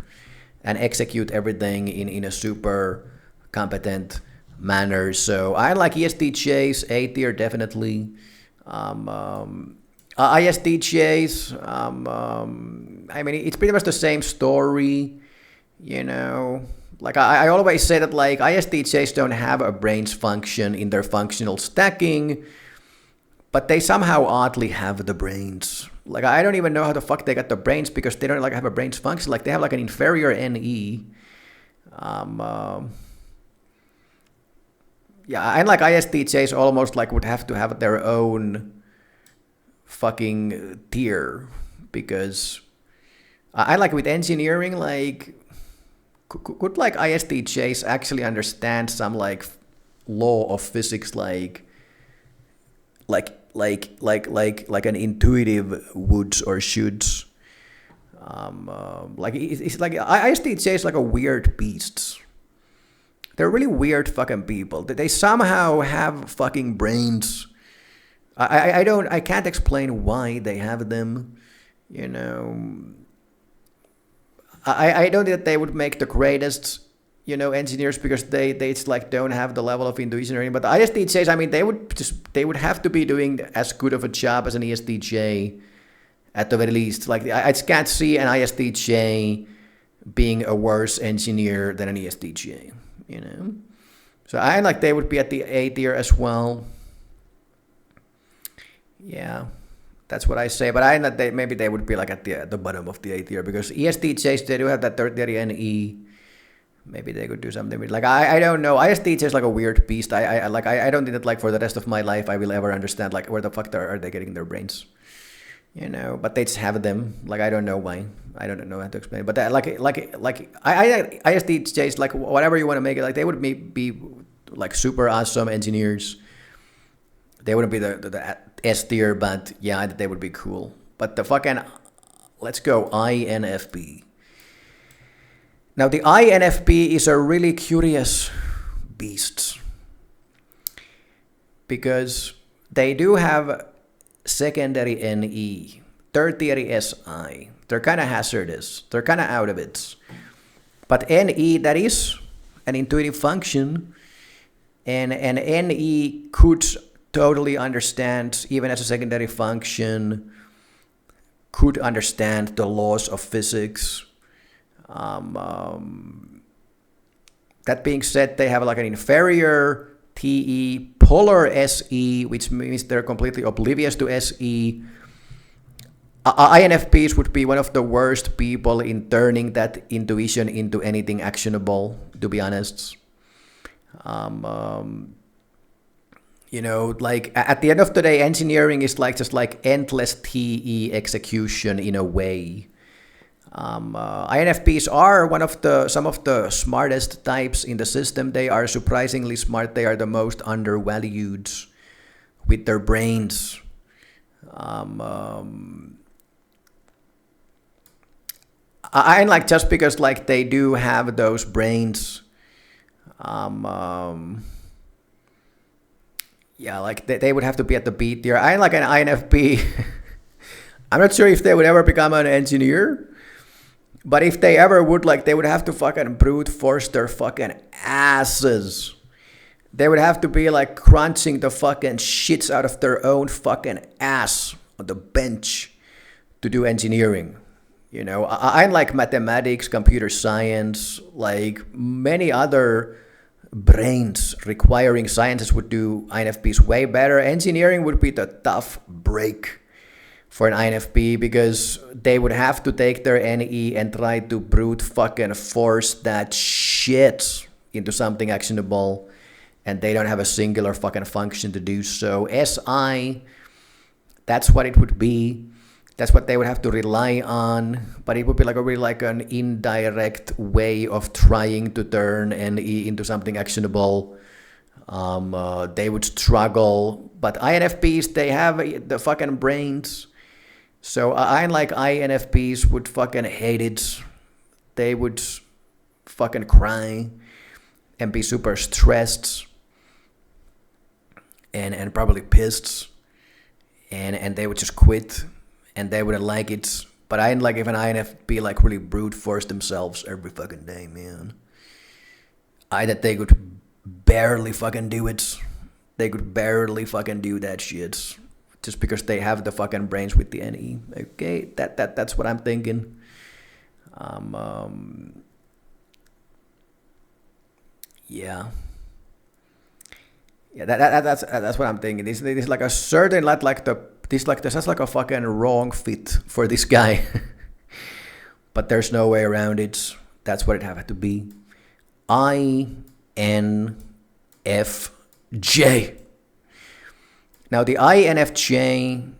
and execute everything in a super competent manner. So I like ESTJs, A tier definitely. ISTJs, I mean, it's pretty much the same story, you know. Like I always say that like ISTJs don't have a brains function in their functional stacking, but they somehow oddly have the brains. Like I don't even know how the fuck they got the brains, because they don't like have a brains function. Like they have like an inferior NE. Yeah, and like ISTJs almost like would have to have their own fucking tier, because I like with engineering, like could like ISTJs actually understand some like law of physics, like an intuitive would or should. Like it's like ISTJ is like a weird beast. They're really weird fucking people. They somehow have fucking brains. I can't explain why they have them. You know, I don't think that they would make the greatest, you know, engineers, because they just like don't have the level of intuition or anything. But the ISTJs, I mean, they would have to be doing as good of a job as an ESTJ at the very least. Like I just can't see an ISTJ being a worse engineer than an ESTJ, you know. So I like they would be at the A tier as well. Yeah, that's what I say. But I that maybe they would be like at the bottom of the A tier, because ESTJs, they do have that tertiary NE. Maybe they could do something with, like I don't know. ISTJ is like a weird beast. I don't think that like for the rest of my life I will ever understand like where the fuck are they getting their brains, you know. But they just have them. Like I don't know why. I don't know how to explain it. But ISTJs, like whatever you want to make it, like they would be like super awesome engineers. They wouldn't be the S tier, but yeah, they would be cool. But the fucking, let's go INFP. Now the INFP is a really curious beast, because they do have secondary NE, tertiary SI. They're kind of hazardous. They're kind of out of it. But NE, that is an intuitive function, and NE could totally understand, even as a secondary function, could understand the laws of physics. That being said, they have like an inferior TE, polar SE, which means they're completely oblivious to SE. INFPs would be one of the worst people in turning that intuition into anything actionable, to be honest. You know, like at the end of the day, engineering is like just like endless TE execution in a way. INFPs are some of the smartest types in the system. They are surprisingly smart. They are the most undervalued with their brains. I like, just because like they do have those brains. Yeah, like they would have to be at the B tier. I like an INFP. I'm not sure if they would ever become an engineer. But if they ever would, like, they would have to fucking brute force their fucking asses. They would have to be like crunching the fucking shits out of their own fucking ass on the bench to do engineering. You know, I like mathematics, computer science, like many other brains requiring sciences would do INFPs way better. Engineering would be the tough break for an INFP because they would have to take their NE and try to brute fucking force that shit into something actionable, and they don't have a singular fucking function to do so. SI, that's what it would be. That's what they would have to rely on, but it would be like a really like an indirect way of trying to turn NE into something actionable. They would struggle, but INFPs, they have the fucking brains. So I like INFPs would fucking hate it. They would fucking cry and be super stressed and probably pissed, and they would just quit. And they wouldn't like it. But I didn't like if an INFP like really brute force themselves every fucking day, man. That they could barely fucking do it. They could barely fucking do that shit. Just because they have the fucking brains with the NE. Okay, that's what I'm thinking. Yeah. Yeah, that's what I'm thinking. This is like a certain this is like a fucking wrong fit for this guy. But there's no way around it. That's what it had to be. INFJ. Now the INFJ,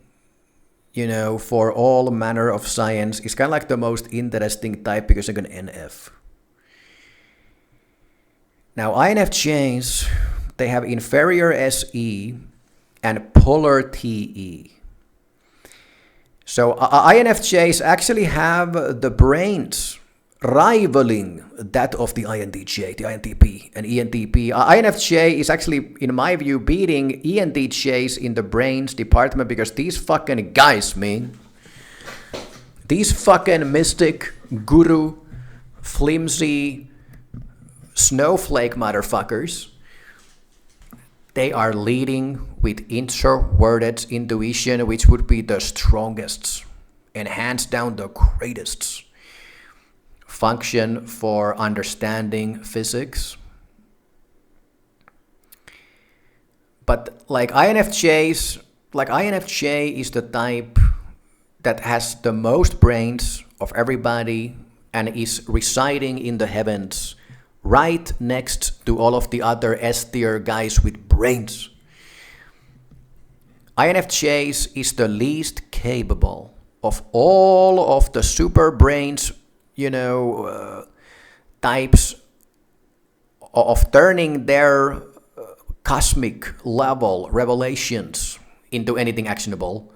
for all manner of science, is kind of like the most interesting type because you're an NF. Now INFJs, they have inferior SE and polar TE. So INFJs actually have the brains rivaling that of the INTJ, the INTP, and ENTP. INFJ is actually, in my view, beating ENTJs in the brains department because these fucking guys, man, these fucking mystic, guru, flimsy, snowflake motherfuckers, they are leading with introverted intuition, which would be the strongest and hands down the greatest function for understanding physics. But like INFJ is the type that has the most brains of everybody and is residing in the heavens, right next to all of the other S-tier guys with brains. INFJs is the least capable of all of the super brains, types of turning their cosmic level revelations into anything actionable.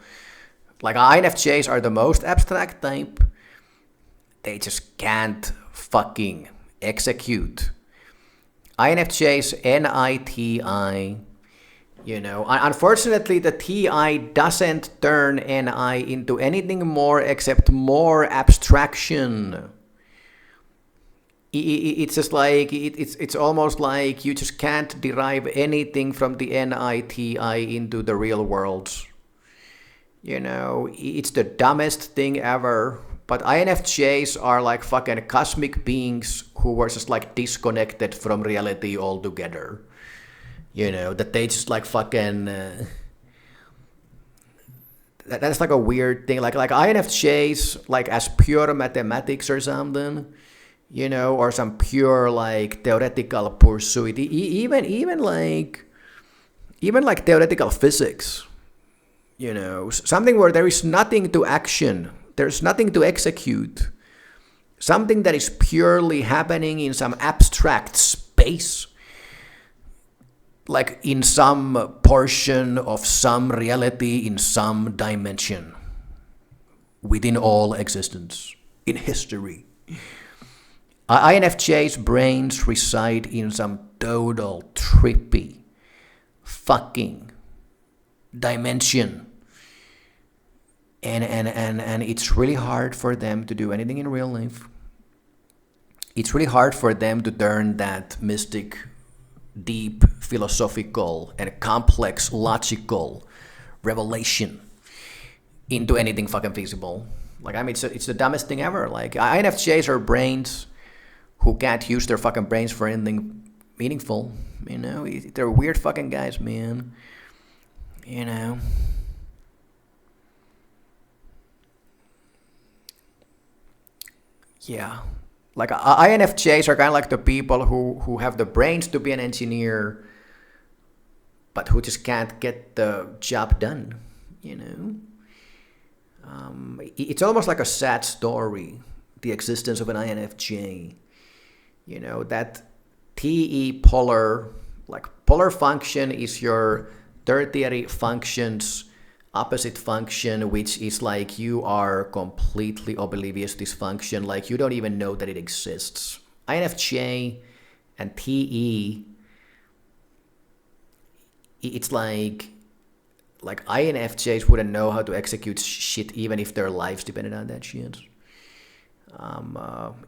Like INFJs are the most abstract type. They just can't fucking execute. INFJ's NITI, unfortunately the TI doesn't turn NI into anything more except more abstraction. It's just like, it's almost like you just can't derive anything from the NITI into the real world. It's the dumbest thing ever. But INFJs are like fucking cosmic beings who were just like disconnected from reality altogether. That they just like fucking... that's like a weird thing. Like INFJs, like as pure mathematics or something, or some pure like theoretical pursuit. Even like theoretical physics. Something where there is nothing to action. There's nothing to execute. Something that is purely happening in some abstract space. Like in some portion of some reality in some dimension. Within all existence. In history. INFJ's brains reside in some total trippy fucking dimension. And it's really hard for them to do anything in real life. It's really hard for them to turn that mystic, deep, philosophical, and complex, logical revelation into anything fucking feasible. Like, it's the dumbest thing ever. Like, INFJs are brains who can't use their fucking brains for anything meaningful. You know, they're weird fucking guys, man. You know. Yeah. Like INFJs are kind of like the people who have the brains to be an engineer, but who just can't get the job done, you know? It's almost like a sad story, the existence of an INFJ. You know, that TE polar, like polar function is your tertiary function's opposite function, which is like you are completely oblivious to this function, like you don't even know that it exists. INFJ and TE, it's like INFJs wouldn't know how to execute shit even if their lives depended on that shit.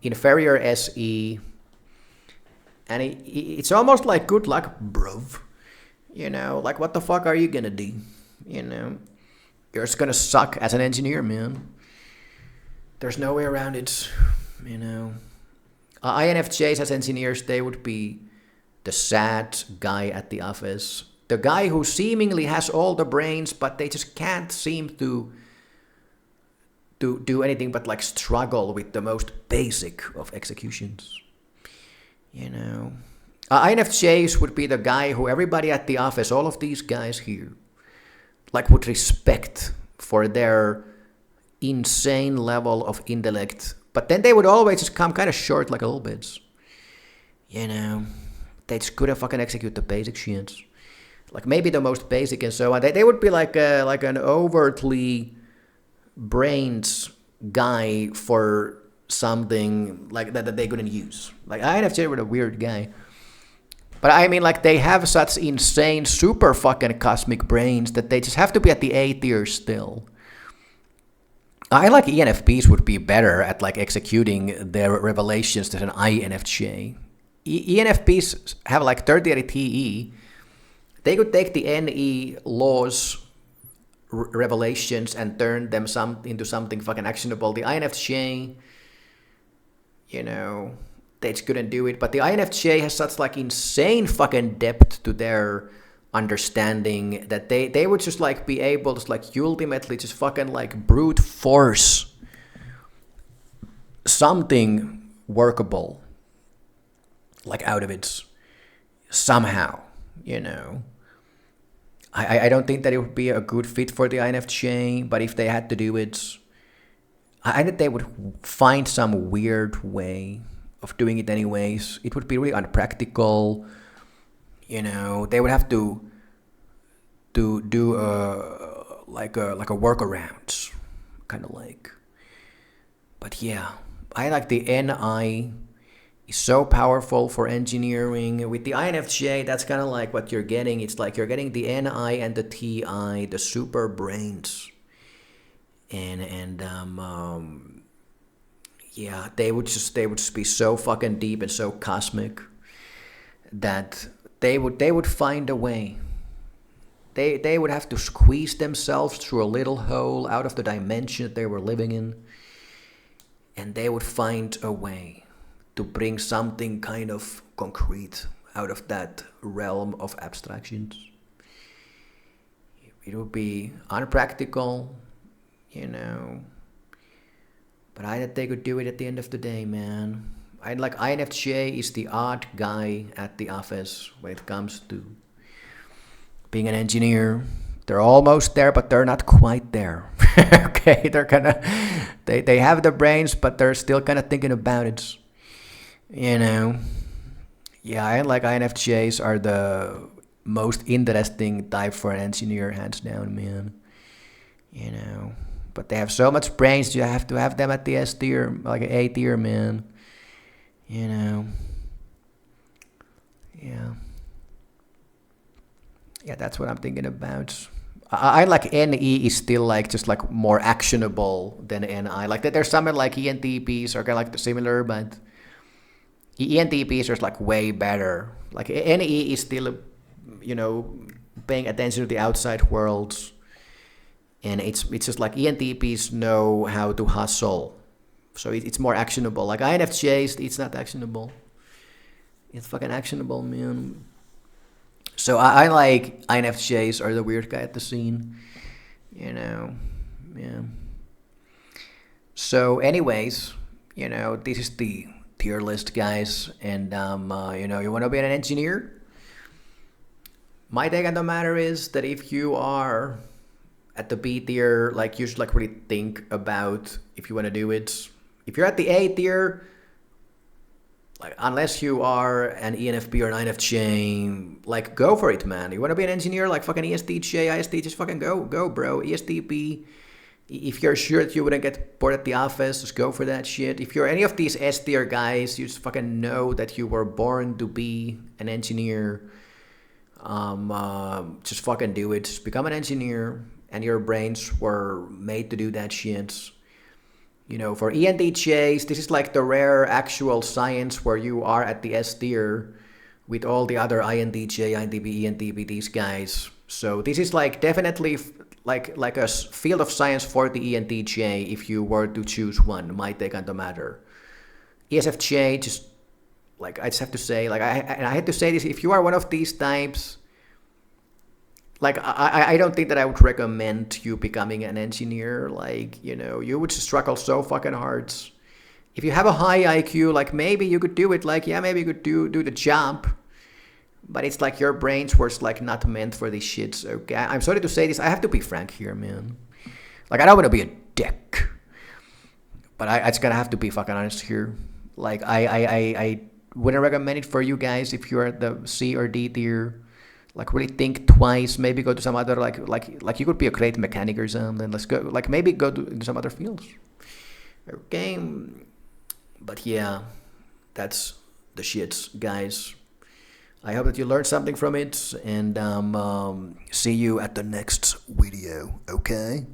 Inferior SE, and it's almost like good luck, bruv. You know, like what the fuck are you gonna do? You know, you're just gonna suck as an engineer, man. There's no way around it, you know. INFJs as engineers, they would be the sad guy at the office. The guy who seemingly has all the brains, but they just can't seem to do anything but like struggle with the most basic of executions. You know, INFJs would be the guy who everybody at the office, all of these guys here, like would respect for their insane level of intellect, but then they would always just come kind of short like a little bit. You know, they just couldn't fucking execute the basic shit. Like maybe the most basic and so on. They would be like an overtly brains guy for something like that they couldn't use. Like INFJ were a weird guy. But I mean, like, they have such insane, super fucking cosmic brains that they just have to be at the A tier still. I like ENFPs would be better at, like, executing their revelations than an INFJ. ENFPs have, like, tertiary TE. They could take the NE laws revelations and turn them into something fucking actionable. The INFJ, you know, they just couldn't do it. But the INFJ has such like insane fucking depth to their understanding that they would just like be able to like ultimately just fucking like brute force something workable like out of it somehow, you know. I don't think that it would be a good fit for the INFJ, but if they had to do it, I think they would find some weird way of doing it anyways. It would be really unpractical, you know. They would have to do like a workaround, kind of like. But yeah, I like the NI is so powerful for engineering. With the INFJ, that's kind of like what you're getting. It's like you're getting the NI and the TI, the super brains, and yeah, they would just be so fucking deep and so cosmic that they would find a way. They would have to squeeze themselves through a little hole out of the dimension that they were living in, and they would find a way to bring something kind of concrete out of that realm of abstractions. It would be unpractical, you know, but I think they could do it at the end of the day, man. INFJ is the odd guy at the office when it comes to being an engineer. They're almost there, but they're not quite there. Okay, they're they have the brains, but they're still kind of thinking about it. You know, yeah, I like INFJs are the most interesting type for an engineer, hands down, man. You know, but they have so much brains, you have to have them at the S tier, like an A tier, man. You know, yeah. Yeah, that's what I'm thinking about. I like NE is still like just like more actionable than NI. Like there's some like ENTPs are kind of like similar, but ENTPs are like way better. Like NE is still, you know, paying attention to the outside world, and it's just like ENTPs know how to hustle, so it's more actionable. Like INFJs, it's not actionable. It's fucking actionable, man. So I like INFJs are the weird guy at the scene. You know, yeah. So, anyways, this is the tier list, guys. And you want to be an engineer? My take on the matter is that if you are at the B tier, like you should like really think about if you want to do it. If you're at the A tier, like unless you are an ENFP or an INFJ, like go for it, man. You want to be an engineer, like fucking ESTJ, ISTJ, just fucking go, bro. ESTP. If you're sure that you wouldn't get bored at the office, just go for that shit. If you're any of these S tier guys, you just fucking know that you were born to be an engineer. Just fucking do it. Just become an engineer, and your brains were made to do that shit. For ENTJs, this is like the rare actual science where you are at the S tier with all the other INTJ, INTP, ENTP, these guys. So this is like definitely like a field of science for the ENTJ if you were to choose one. My take on the matter. ESFJ, just like I just have to say, like I had to say this: if you are one of these types, like I don't think that I would recommend you becoming an engineer. Like you would struggle so fucking hard. If you have a high IQ, like maybe you could do it. Like yeah, maybe you could do the job, but it's like your brains were like not meant for these shits. Okay, I'm sorry to say this. I have to be frank here, man. Like I don't want to be a dick, but I just gotta have to be fucking honest here. Like I wouldn't recommend it for you guys if you're at the C or D tier. Like really think twice. Maybe go to some other like you could be a great mechanic or something. Let's go. Like maybe go to some other fields. Okay, but yeah, that's the shits, guys. I hope that you learned something from it, and see you at the next video. Okay.